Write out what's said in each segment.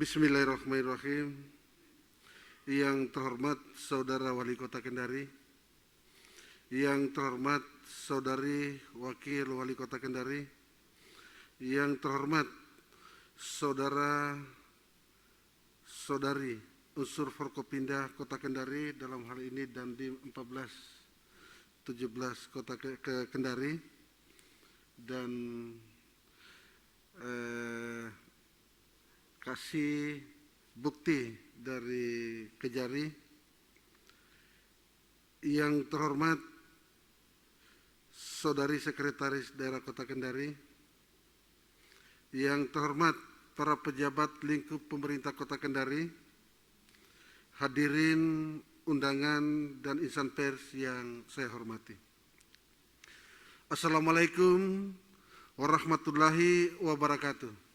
Bismillahirrahmanirrahim. Yang terhormat Saudara Wali Kota Kendari, yang terhormat Saudari Wakil Wali Kota Kendari, yang terhormat Saudara-saudari unsur Forkopimda Kota Kendari dalam hal ini dan di 14-17 Kota Kendari, dan kasih bukti dari Kejari, yang terhormat Saudari Sekretaris Daerah Kota Kendari, yang terhormat para pejabat lingkup pemerintah Kota Kendari, hadirin undangan dan insan pers yang saya hormati. Assalamualaikum warahmatullahi wabarakatuh.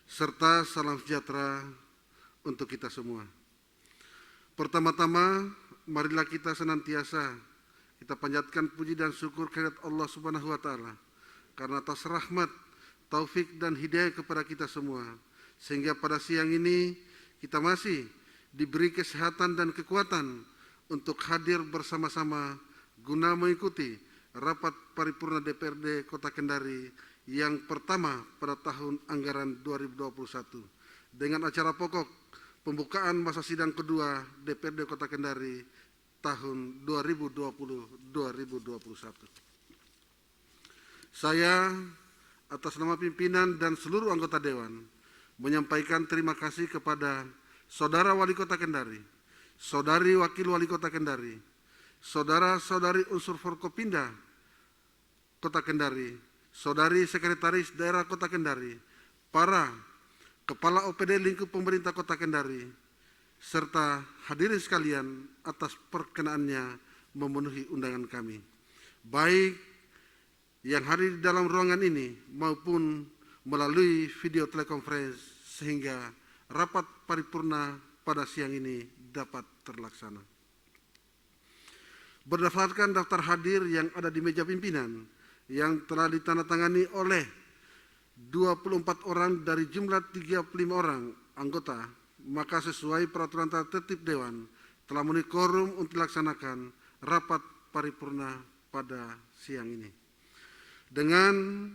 Serta salam sejahtera untuk kita semua. Pertama-tama, marilah kita senantiasa kita panjatkan puji dan syukur kehadirat Allah Subhanahu wa Ta'ala karena atas rahmat, taufik dan hidayah kepada kita semua, sehingga pada siang ini kita masih diberi kesehatan dan kekuatan untuk hadir bersama-sama guna mengikuti rapat paripurna DPRD Kota Kendari yang pertama pada tahun anggaran 2021 dengan acara pokok pembukaan masa sidang kedua DPRD Kota Kendari tahun 2020-2021. Saya atas nama pimpinan dan seluruh anggota Dewan menyampaikan terima kasih kepada Saudara Wali Kota Kendari, Saudari Wakil Wali Kota Kendari, Saudara-saudari unsur Forkopimda Kota Kendari, Saudari Sekretaris Daerah Kota Kendari, para Kepala OPD lingkup pemerintah Kota Kendari, serta hadirin sekalian atas perkenaannya memenuhi undangan kami, baik yang hadir di dalam ruangan ini maupun melalui video telekonferensi, sehingga rapat paripurna pada siang ini dapat terlaksana. Berdasarkan daftar hadir yang ada di meja pimpinan, yang telah ditandatangani oleh 24 orang dari jumlah 35 orang anggota, maka sesuai peraturan tata tertib Dewan telah memenuhi quorum untuk dilaksanakan rapat paripurna pada siang ini. Dengan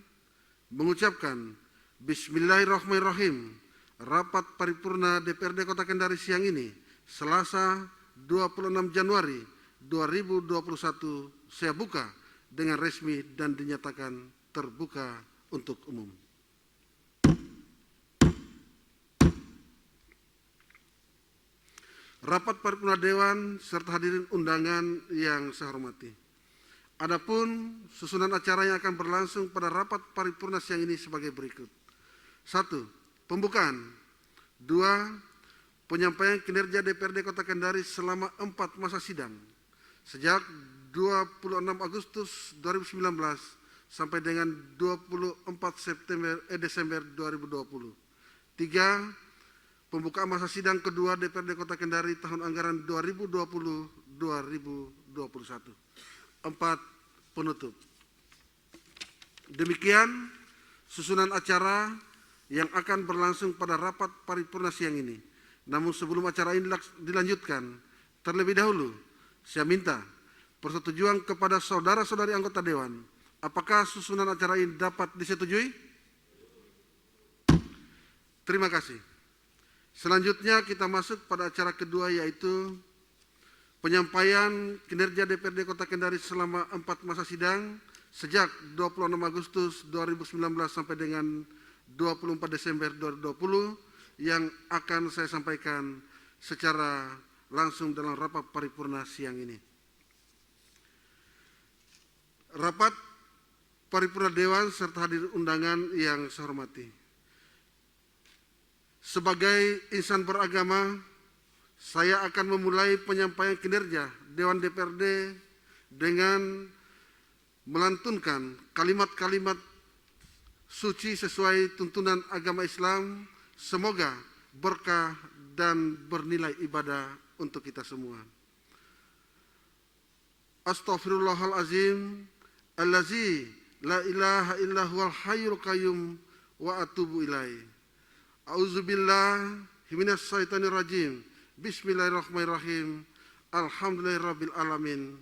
mengucapkan Bismillahirrahmanirrahim, rapat paripurna DPRD Kota Kendari siang ini, Selasa 26 Januari 2021, saya buka dengan resmi dan dinyatakan terbuka untuk umum. Rapat paripurna Dewan serta hadirin undangan yang saya hormati. Adapun susunan acara yang akan berlangsung pada rapat paripurna siang ini sebagai berikut. 1. Pembukaan. 2. Penyampaian kinerja DPRD Kota Kendari selama 4 masa sidang sejak 26 Agustus 2019 sampai dengan 24 Desember 2020. 3. Pembukaan masa sidang kedua DPRD Kota Kendari tahun anggaran 2020-2021. 4. Penutup. Demikian susunan acara yang akan berlangsung pada rapat paripurna siang ini. Namun sebelum acara ini dilanjutkan, terlebih dahulu saya minta persetujuan kepada saudara-saudari anggota Dewan. Apakah susunan acara ini dapat disetujui? Terima kasih. Selanjutnya kita masuk pada acara kedua, yaitu penyampaian kinerja DPRD Kota Kendari selama 4 masa sidang sejak 26 Agustus 2019 sampai dengan 24 Desember 2020 yang akan saya sampaikan secara langsung dalam rapat paripurna siang ini. Rapat paripurna Dewan serta hadir undangan yang saya hormati. Sebagai insan beragama, saya akan memulai penyampaian kinerja Dewan DPRD dengan melantunkan kalimat-kalimat suci sesuai tuntunan agama Islam. Semoga berkah dan bernilai ibadah untuk kita semua. Astaghfirullahalazim allazi la ilaha illa huwal hayyul qayyum wa atubu ilaih. A'udzubillah minas syaitonir rajim. Bismillahirrahmanirrahim. Alhamdulillahirabbil alamin.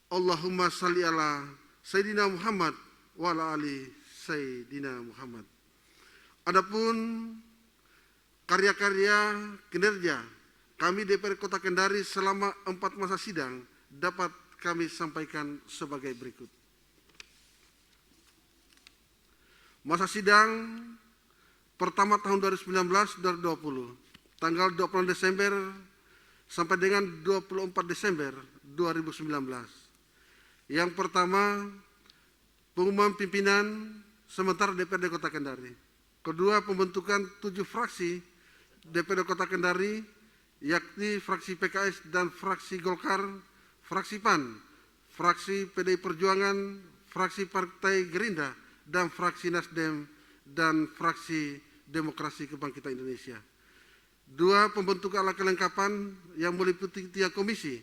Allahumma salli ala Sayyidina Muhammad wa ala ali Sayyidina Muhammad. Adapun karya-karya kinerja kami DPR Kota Kendari selama 4 masa sidang dapat kami sampaikan sebagai berikut. Masa sidang pertama tahun 2019-2020, tanggal 20 Desember sampai dengan 24 Desember 2019. Yang pertama, pengumuman pimpinan sementara DPRD Kota Kendari. Kedua, pembentukan 7 fraksi DPRD Kota Kendari, yakni fraksi PKS dan fraksi Golkar, fraksi PAN, fraksi PDI Perjuangan, fraksi Partai Gerindra, dan fraksi Nasdem, dan fraksi Demokrasi Kebangkitan Indonesia. 2, pembentukan alat kelengkapan yang meliputi 3 komisi,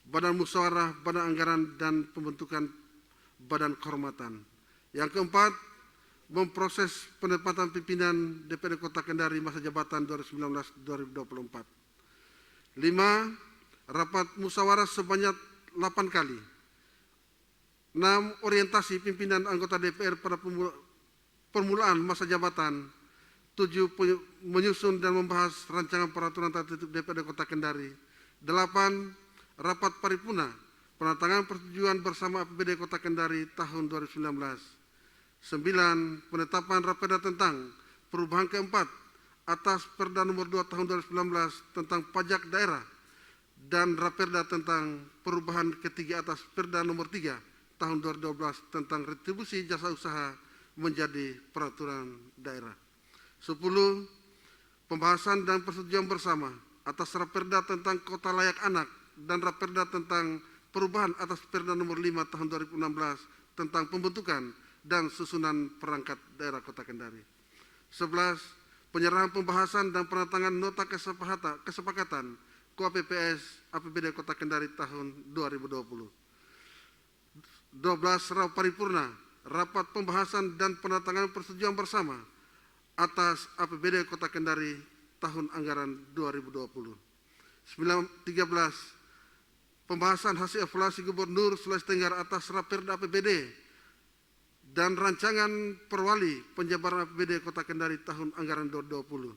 badan musyawarah, badan anggaran, dan pembentukan badan kehormatan. Yang keempat, memproses penempatan pimpinan DPRD Kota Kendari masa jabatan 2019-2024. 5, rapat musyawarah sebanyak 8 kali. 6, orientasi pimpinan anggota DPR pada permulaan masa jabatan. 7, menyusun dan membahas rancangan peraturan tata tertib DPRD Kota Kendari. 8, rapat paripurna penandatanganan persetujuan bersama APBD Kota Kendari tahun 2019. 9, penetapan Raperda tentang perubahan keempat atas Perda nomor 2 tahun 2019 tentang pajak daerah dan Raperda tentang perubahan ketiga atas Perda nomor 3 tahun 2012 tentang retribusi jasa usaha menjadi peraturan daerah. 10, pembahasan dan persetujuan bersama atas Raperda tentang kota layak anak dan Raperda tentang perubahan atas Perda nomor 5 tahun 2016 tentang pembentukan dan susunan perangkat daerah Kota Kendari. 11, penyerahan pembahasan dan penandatangan nota kesepakatan KUAPPS APBD Kota Kendari tahun 2020. 12, rapat paripurna rapat pembahasan dan penandatanganan persetujuan bersama atas APBD Kota Kendari tahun anggaran 2020. 13, pembahasan hasil evaluasi Gubernur Sulawesi Tenggara atas Raperda APBD dan rancangan perwali penjabaran APBD Kota Kendari tahun anggaran 2020.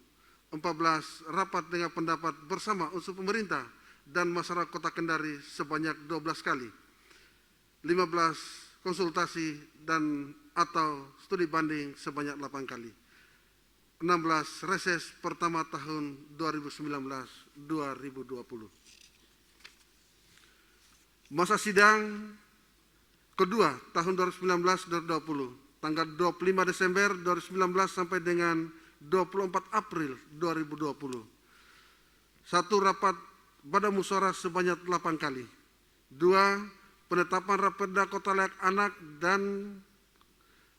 14, rapat dengan pendapat bersama unsur pemerintah dan masyarakat Kota Kendari sebanyak 12 kali. 15, konsultasi dan atau studi banding sebanyak 8 kali. 16, reses pertama tahun 2019-2020. Masa sidang kedua tahun 2019-2020, tanggal 25 Desember 2019 sampai dengan 24 April 2020. 1, rapat badan musyawarah sebanyak 8 kali. 2, penetapan Raperda Kota Layak Anak dan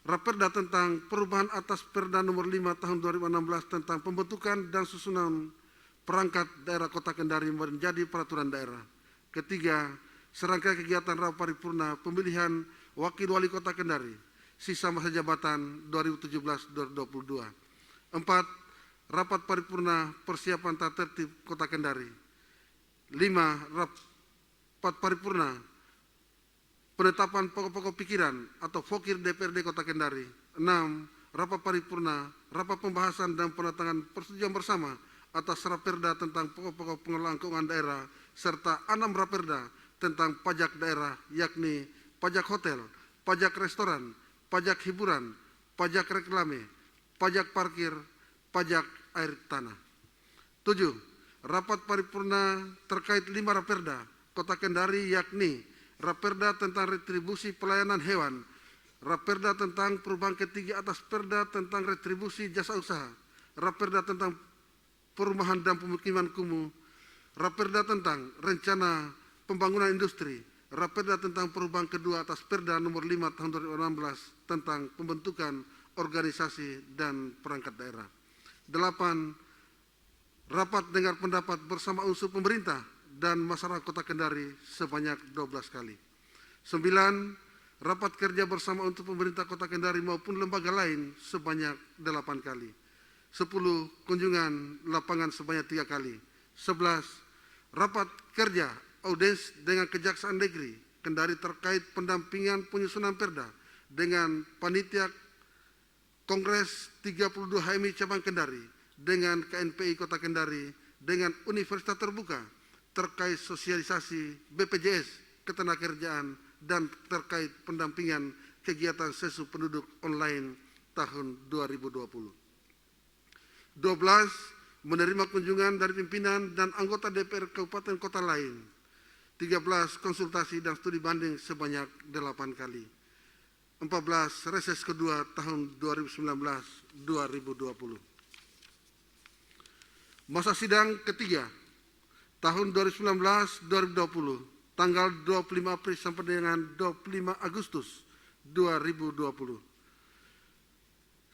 Raperda tentang perubahan atas Perda nomor 5 tahun 2016 tentang pembentukan dan susunan perangkat daerah Kota Kendari menjadi peraturan daerah. Ketiga, serangkaian kegiatan rapat paripurna pemilihan wakil wali kota Kendari sisa masa jabatan 2017-2022. 4, rapat paripurna persiapan tata tertib Kota Kendari. 5, rapat paripurna penetapan pokok-pokok pikiran atau Fokir DPRD Kota Kendari. 6, rapat paripurna rapat pembahasan dan penandatanganan persetujuan bersama atas Raperda tentang pokok-pokok pengelolaan keuangan daerah serta 6 Raperda tentang pajak daerah, yakni pajak hotel, pajak restoran, pajak hiburan, pajak reklame, pajak parkir, pajak air tanah. 7, rapat paripurna terkait 5 Raperda Kota Kendari, yakni Raperda tentang retribusi pelayanan hewan, Raperda tentang perubahan ketiga atas Perda tentang retribusi jasa usaha, Raperda tentang perumahan dan pemukiman kumuh, Raperda tentang rencana pembangunan industri, Raperda tentang perubahan kedua atas Perda nomor 5 tahun 2016 tentang pembentukan organisasi dan perangkat daerah. 8, rapat dengar pendapat bersama unsur pemerintah dan masyarakat Kota Kendari sebanyak 12 kali. 9, rapat kerja bersama untuk pemerintah Kota Kendari maupun lembaga lain sebanyak 8 kali. 10. Kunjungan lapangan sebanyak 3 kali. 11. Rapat kerja audiens dengan Kejaksaan Negeri Kendari terkait pendampingan penyusunan perda dengan Panitia Kongres 32 HMI Cabang Kendari dengan KNPI Kota Kendari dengan Universitas Terbuka terkait sosialisasi BPJS Ketenagakerjaan dan terkait pendampingan kegiatan sesu penduduk online tahun 2020. 12. Menerima kunjungan dari pimpinan dan anggota DPR Kabupaten Kota lain. 13. Konsultasi dan studi banding sebanyak 8 kali. 14. Reses kedua tahun 2019-2020. Masa sidang ketiga tahun 2019-2020 tanggal 25 April sampai dengan 25 Agustus 2020.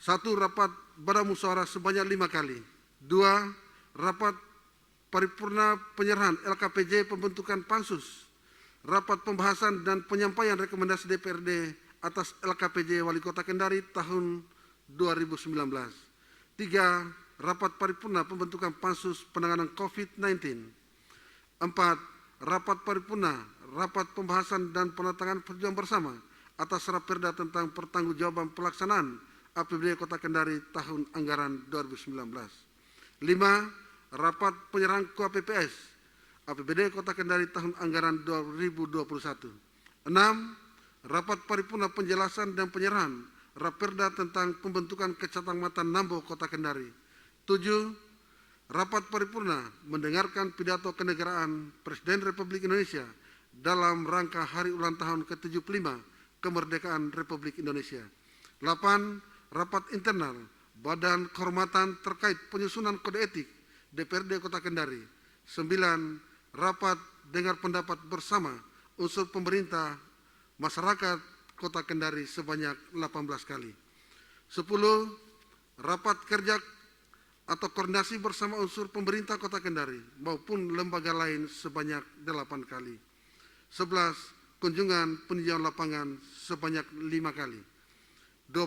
1. Rapat Badan Musyawarah sebanyak 5 kali. 2. Rapat paripurna penyerahan LKPJ pembentukan Pansus. Rapat pembahasan dan penyampaian rekomendasi DPRD atas LKPJ Wali Kota Kendari tahun 2019. 3. Rapat paripurna pembentukan Pansus penanganan COVID-19. 4. Rapat paripurna, rapat pembahasan dan penandatanganan persetujuan bersama atas Raperda tentang pertanggungjawaban pelaksanaan APBD Kota Kendari tahun anggaran 2019. 5. Rapat penyerahan KUA APBD Kota Kendari tahun anggaran 2021. 6. Rapat paripurna penjelasan dan penyerahan Raperda tentang pembentukan Kecamatan Nambo Kota Kendari. 7. Rapat paripurna mendengarkan pidato kenegaraan Presiden Republik Indonesia dalam rangka hari ulang tahun ke-75 kemerdekaan Republik Indonesia. 8. Rapat internal Badan Kehormatan terkait penyusunan kode etik DPRD Kota Kendari. 9. Rapat dengar pendapat bersama unsur pemerintah masyarakat Kota Kendari sebanyak 18 kali. 10. Rapat kerja atau koordinasi bersama unsur pemerintah Kota Kendari maupun lembaga lain sebanyak 8 kali. 11. Kunjungan peninjauan lapangan sebanyak 5 kali. 12.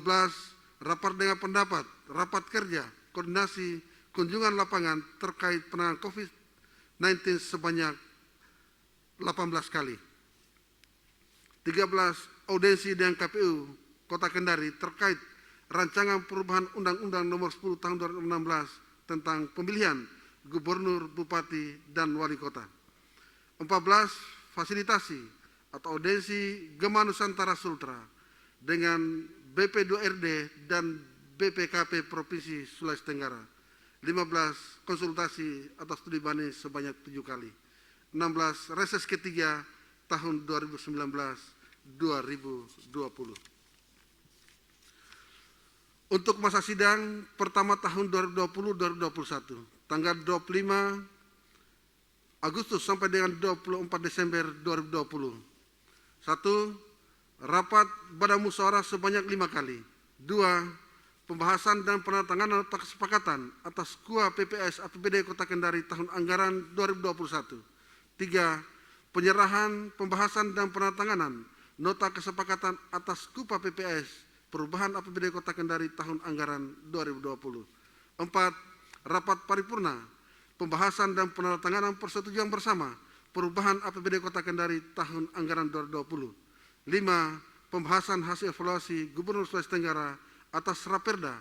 Rapat dengan pendapat, rapat kerja, koordinasi, kunjungan lapangan terkait penanganan COVID-19 sebanyak 18 kali. 13. Audiensi dengan KPU Kota Kendari terkait rancangan perubahan Undang-Undang Nomor 10 Tahun 2016 tentang pemilihan gubernur, bupati, dan wali kota. 14. Fasilitasi atau audiensi Gema Nusantara Sultra dengan BP2RD dan BPKP Provinsi Sulawesi Tenggara. 15. Konsultasi atau studi banding sebanyak 7 kali. 16. Reses ketiga tahun 2019-2020. Untuk masa sidang pertama tahun 2020-2021, tanggal 25 Agustus sampai dengan 24 Desember 2020. 1. Rapat Badan Musyawarah sebanyak 5 kali. 2. Pembahasan dan penandatanganan nota kesepakatan atas KUA PPS APBD Kota Kendari tahun anggaran 2021. 3. Penyerahan, pembahasan dan penandatanganan nota kesepakatan atas KUPA PPS perubahan APBD Kota Kendari tahun anggaran 2020. 4. Rapat paripurna pembahasan dan penandatanganan persetujuan bersama perubahan APBD Kota Kendari tahun anggaran 2020. 5. Pembahasan hasil evaluasi Gubernur Sulawesi Tenggara atas Raperda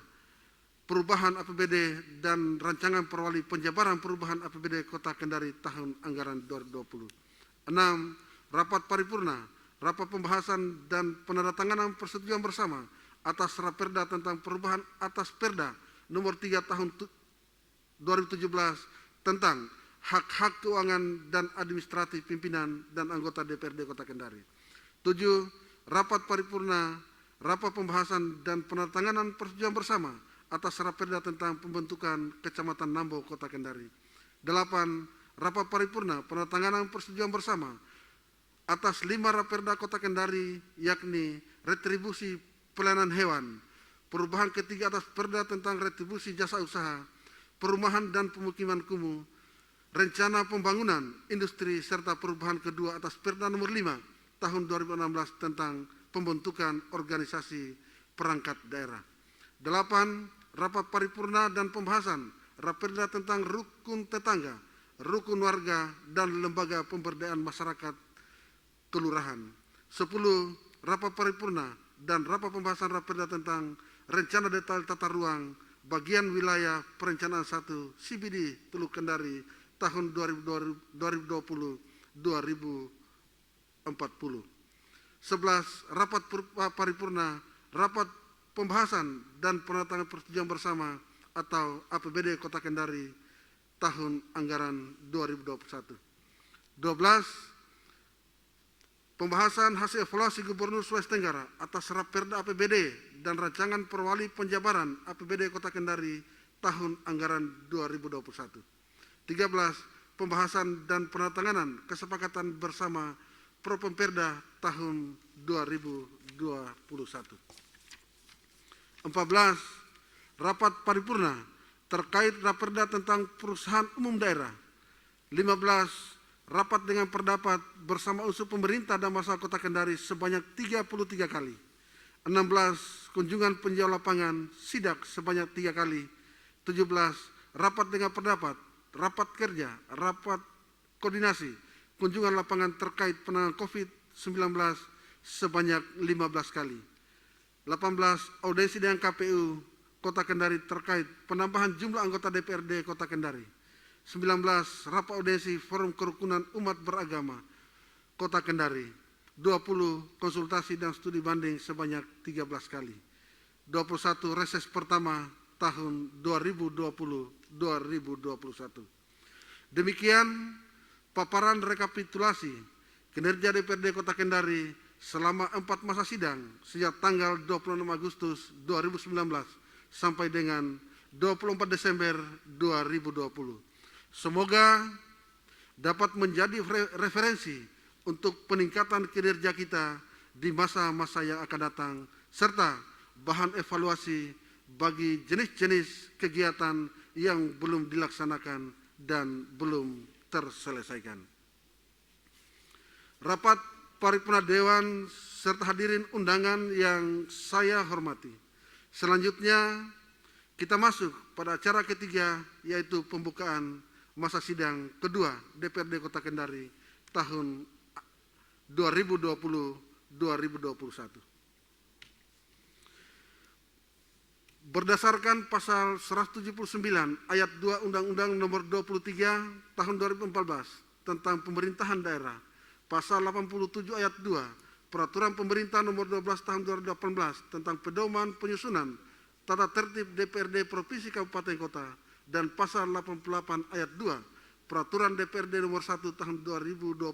perubahan APBD dan rancangan perwali penjabaran perubahan APBD Kota Kendari tahun anggaran 2020. 6. Rapat paripurna rapat pembahasan dan penandatanganan persetujuan bersama atas Raperda tentang perubahan atas Perda nomor 3 tahun 2017 tentang hak-hak keuangan dan administratif pimpinan dan anggota DPRD Kota Kendari. 7. Rapat paripurna rapat pembahasan dan penandatanganan persetujuan bersama atas Raperda tentang pembentukan Kecamatan Nambo Kota Kendari. 8. Rapat paripurna penandatanganan persetujuan bersama atas 5 Raperda Kota Kendari, yakni retribusi pelayanan hewan, perubahan ketiga atas Perda tentang retribusi jasa usaha, perumahan dan pemukiman kumuh, rencana pembangunan industri serta perubahan kedua atas Perda nomor 5 tahun 2016 tentang pembentukan organisasi perangkat daerah. 8. Rapat paripurna dan pembahasan Raperda tentang rukun tetangga, rukun warga, dan lembaga pemberdayaan masyarakat kelurahan. 10. Rapat paripurna dan rapat pembahasan Raperda tentang rencana detail tata ruang bagian wilayah perencanaan 1 CBD Teluk Kendari tahun 2020-2040. 11. Rapat paripurna, rapat pembahasan dan penandatanganan persetujuan bersama atau APBD Kota Kendari tahun anggaran 2021. 12. Pembahasan hasil evaluasi Gubernur Sulawesi Tenggara atas Raperda APBD dan rancangan perwali penjabaran APBD Kota Kendari tahun anggaran 2021. 13. Pembahasan dan penandatanganan kesepakatan bersama Propemperda tahun 2021. 14. Rapat paripurna terkait Raperda tentang perusahaan umum daerah. 15. Rapat dengan pendapat bersama unsur pemerintah dan masyarakat Kota Kendari sebanyak 33 kali. 16. Kunjungan peninjau lapangan sidak sebanyak 3 kali. 17. Rapat dengan pendapat, rapat kerja, rapat koordinasi, kunjungan lapangan terkait penanganan COVID-19 sebanyak 15 kali. 18. Audiensi dengan KPU Kota Kendari terkait penambahan jumlah anggota DPRD Kota Kendari. 19. Rapat audiensi Forum Kerukunan Umat Beragama Kota Kendari. 20. Konsultasi dan studi banding sebanyak 13 kali. 21. Reses pertama tahun 2020-2021. Demikian paparan rekapitulasi kinerja DPRD Kota Kendari selama 4 masa sidang sejak tanggal 26 Agustus 2019 sampai dengan 24 Desember 2020. Semoga dapat menjadi referensi untuk peningkatan kinerja kita di masa-masa yang akan datang, serta bahan evaluasi bagi jenis-jenis kegiatan yang belum dilaksanakan dan belum terselesaikan. Rapat paripurna Dewan serta hadirin undangan yang saya hormati. Selanjutnya kita masuk pada acara ketiga, yaitu pembukaan masa sidang kedua DPRD Kota Kendari tahun 2020-2021. Berdasarkan pasal 179 ayat 2 Undang-Undang Nomor 23 Tahun 2014 tentang Pemerintahan Daerah, pasal 87 ayat 2 Peraturan Pemerintah Nomor 12 Tahun 2018 tentang pedoman penyusunan tata tertib DPRD Provinsi Kabupaten Kota, dan pasal 88 ayat 2 Peraturan DPRD Nomor 1 Tahun 2020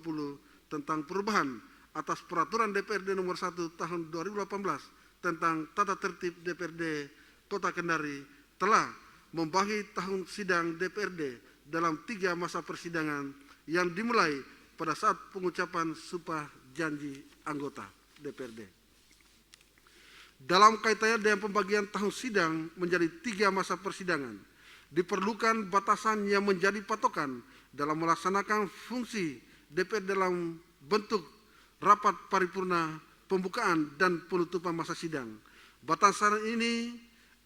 tentang perubahan atas Peraturan DPRD Nomor 1 Tahun 2018 tentang tata tertib DPRD Kota Kendari telah membagi tahun sidang DPRD dalam 3 masa persidangan yang dimulai pada saat pengucapan sumpah janji anggota DPRD. Dalam kaitannya dengan pembagian tahun sidang menjadi 3 masa persidangan, diperlukan batasan yang menjadi patokan dalam melaksanakan fungsi DPRD dalam bentuk rapat paripurna, pembukaan dan penutupan masa sidang. Batasan ini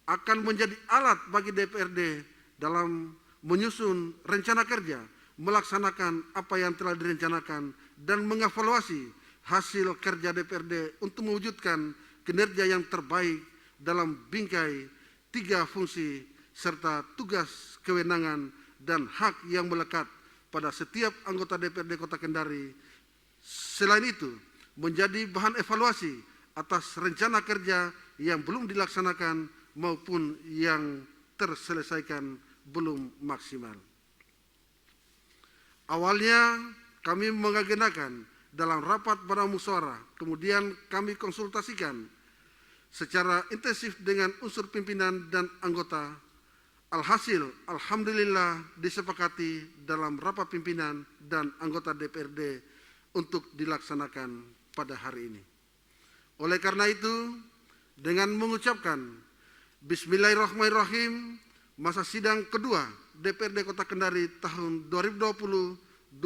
akan menjadi alat bagi DPRD dalam menyusun rencana kerja, melaksanakan apa yang telah direncanakan, dan mengevaluasi hasil kerja DPRD untuk mewujudkan kinerja yang terbaik dalam bingkai 3 fungsi serta tugas, kewenangan, dan hak yang melekat pada setiap anggota DPRD Kota Kendari. Selain itu, menjadi bahan evaluasi atas rencana kerja yang belum dilaksanakan maupun yang terselesaikan belum maksimal. Awalnya kami mengagendakan dalam rapat badan musyawarah, kemudian kami konsultasikan secara intensif dengan unsur pimpinan dan anggota. Alhasil, alhamdulillah disepakati dalam rapat pimpinan dan anggota DPRD untuk dilaksanakan pada hari ini. Oleh karena itu, dengan mengucapkan Bismillahirrahmanirrahim, masa sidang kedua DPRD Kota Kendari tahun 2020-2021,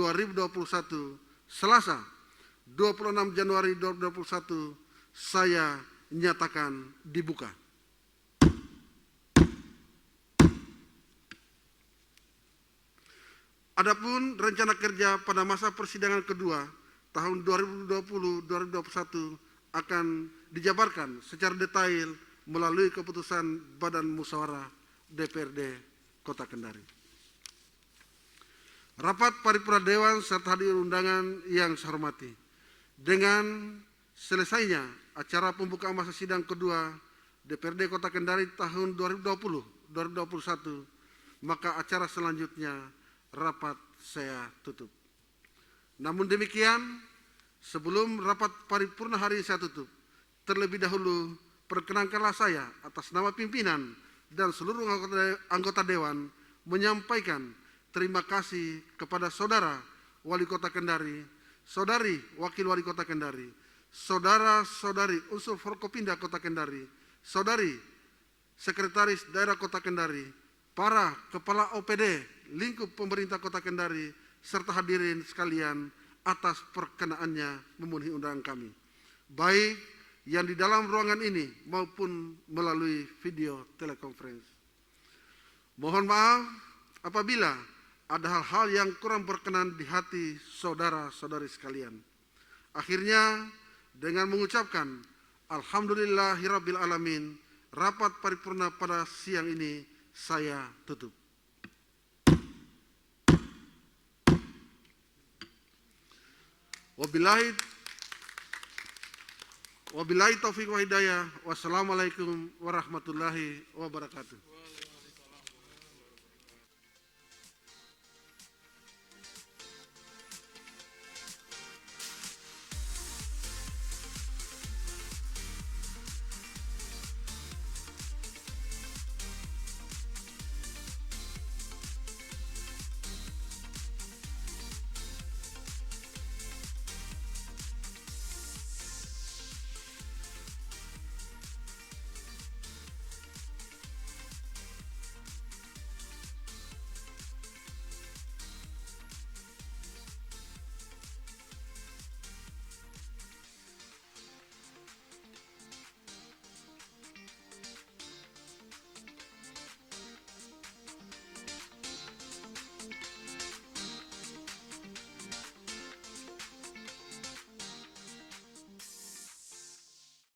Selasa 26 Januari 2021 saya nyatakan dibuka. Adapun rencana kerja pada masa persidangan kedua tahun 2020-2021 akan dijabarkan secara detail melalui keputusan Badan Musyawarah DPRD Kota Kendari. Rapat paripurna Dewan serta hadirin undangan yang saya hormati, dengan selesainya acara pembukaan masa sidang kedua DPRD Kota Kendari tahun 2020-2021, maka acara selanjutnya rapat saya tutup. Namun demikian, sebelum rapat paripurna hari ini saya tutup, terlebih dahulu perkenankanlah saya atas nama pimpinan dan seluruh anggota Dewan menyampaikan terima kasih kepada Saudara Wali Kota Kendari, Saudari Wakil Wali Kota Kendari, Saudara-saudari unsur Forkopimda Kota Kendari, Saudari Sekretaris Daerah Kota Kendari, para Kepala OPD lingkup pemerintah Kota Kendari, serta hadirin sekalian atas perkenaannya memenuhi undangan kami, baik yang di dalam ruangan ini maupun melalui video telekonferensi. Mohon maaf apabila ada hal-hal yang kurang berkenan di hati saudara-saudari sekalian. Akhirnya dengan mengucapkan Alhamdulillahirabbil alamin, rapat paripurna pada siang ini saya tutup. Wabillahi taufiq wa hidayah. Wassalamualaikum warahmatullahi wabarakatuh.